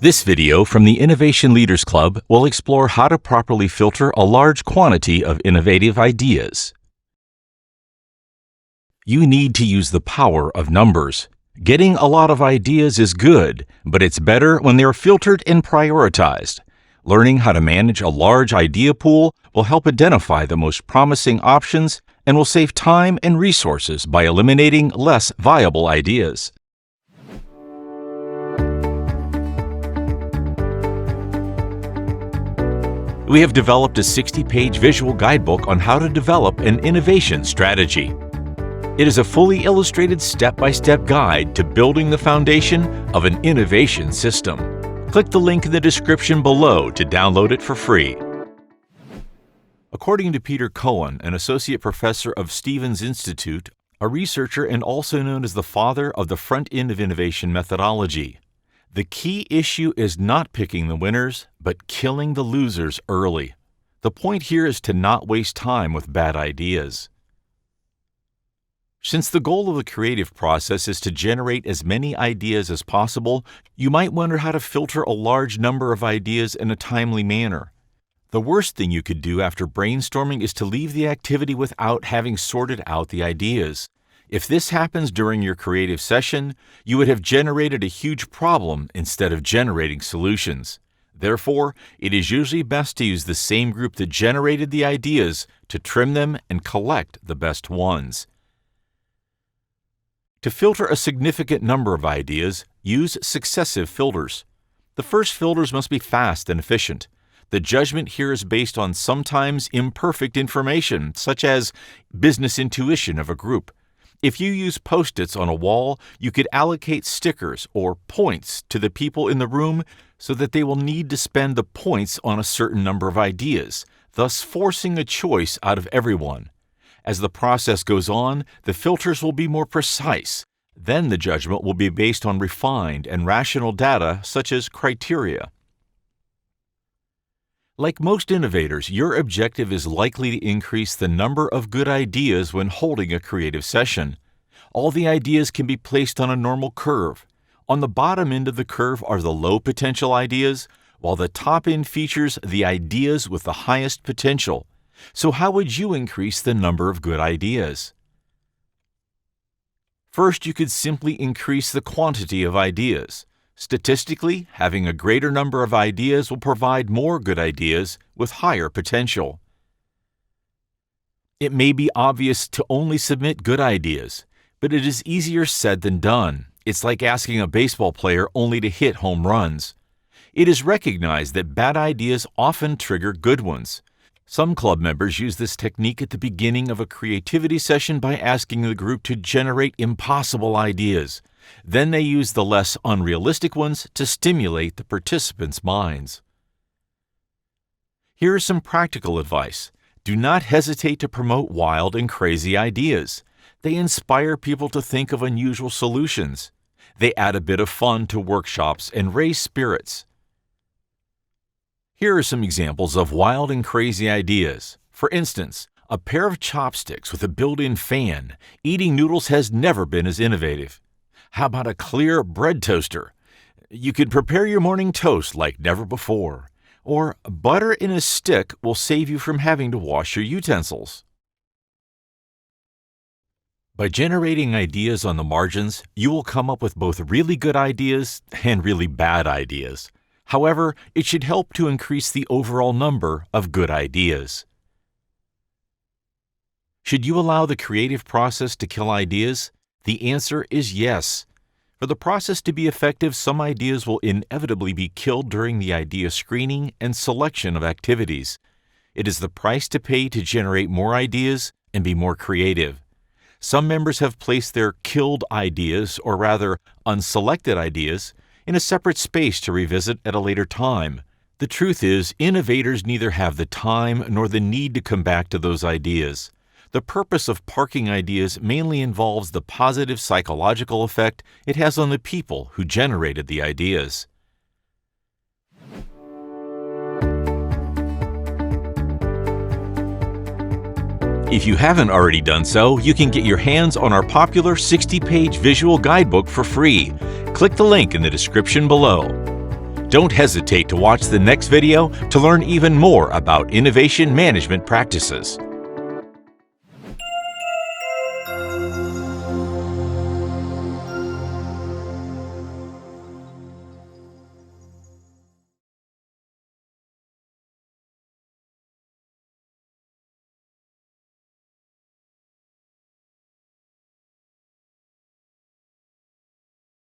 This video from the Innovation Leaders Club will explore how to properly filter a large quantity of innovative ideas. You need to use the power of numbers. Getting a lot of ideas is good, but it's better when they're filtered and prioritized. Learning how to manage a large idea pool will help identify the most promising options and will save time and resources by eliminating less viable ideas. We have developed a 60-page visual guidebook on how to develop an innovation strategy. It is a fully illustrated step-by-step guide to building the foundation of an innovation system. Click the link in the description below to download it for free. According to Peter Cohen, an associate professor of Stevens Institute, a researcher and also known as the father of the front end of innovation methodology, the key issue is not picking the winners, but killing the losers early. The point here is to not waste time with bad ideas. Since the goal of the creative process is to generate as many ideas as possible, you might wonder how to filter a large number of ideas in a timely manner. The worst thing you could do after brainstorming is to leave the activity without having sorted out the ideas. If this happens during your creative session, you would have generated a huge problem instead of generating solutions. Therefore, it is usually best to use the same group that generated the ideas to trim them and collect the best ones. To filter a significant number of ideas, use successive filters. The first filters must be fast and efficient. The judgment here is based on sometimes imperfect information, such as business intuition of a group. If you use Post-its on a wall, you could allocate stickers or points to the people in the room so that they will need to spend the points on a certain number of ideas, thus forcing a choice out of everyone. As the process goes on, the filters will be more precise. Then the judgment will be based on refined and rational data such as criteria. Like most innovators, your objective is likely to increase the number of good ideas when holding a creative session. All the ideas can be placed on a normal curve. On the bottom end of the curve are the low potential ideas, while the top end features the ideas with the highest potential. So how would you increase the number of good ideas? First, you could simply increase the quantity of ideas. Statistically, having a greater number of ideas will provide more good ideas with higher potential. It may be obvious to only submit good ideas, but it is easier said than done. It's like asking a baseball player only to hit home runs. It is recognized that bad ideas often trigger good ones. Some club members use this technique at the beginning of a creativity session by asking the group to generate impossible ideas. Then they use the less unrealistic ones to stimulate the participants' minds. Here is some practical advice. Do not hesitate to promote wild and crazy ideas. They inspire people to think of unusual solutions. They add a bit of fun to workshops and raise spirits. Here are some examples of wild and crazy ideas. For instance, a pair of chopsticks with a built-in fan. Eating noodles has never been as innovative. How about a clear bread toaster? You could prepare your morning toast like never before. Or butter in a stick will save you from having to wash your utensils. By generating ideas on the margins, you will come up with both really good ideas and really bad ideas. However, it should help to increase the overall number of good ideas. Should you allow the creative process to kill ideas? The answer is yes. For the process to be effective, some ideas will inevitably be killed during the idea screening and selection of activities. It is the price to pay to generate more ideas and be more creative. Some members have placed their killed ideas, or rather unselected ideas, in a separate space to revisit at a later time. The truth is, innovators neither have the time nor the need to come back to those ideas. The purpose of parking ideas mainly involves the positive psychological effect it has on the people who generated the ideas. If you haven't already done so, you can get your hands on our popular 60-page visual guidebook for free. Click the link in the description below. Don't hesitate to watch the next video to learn even more about innovation management practices.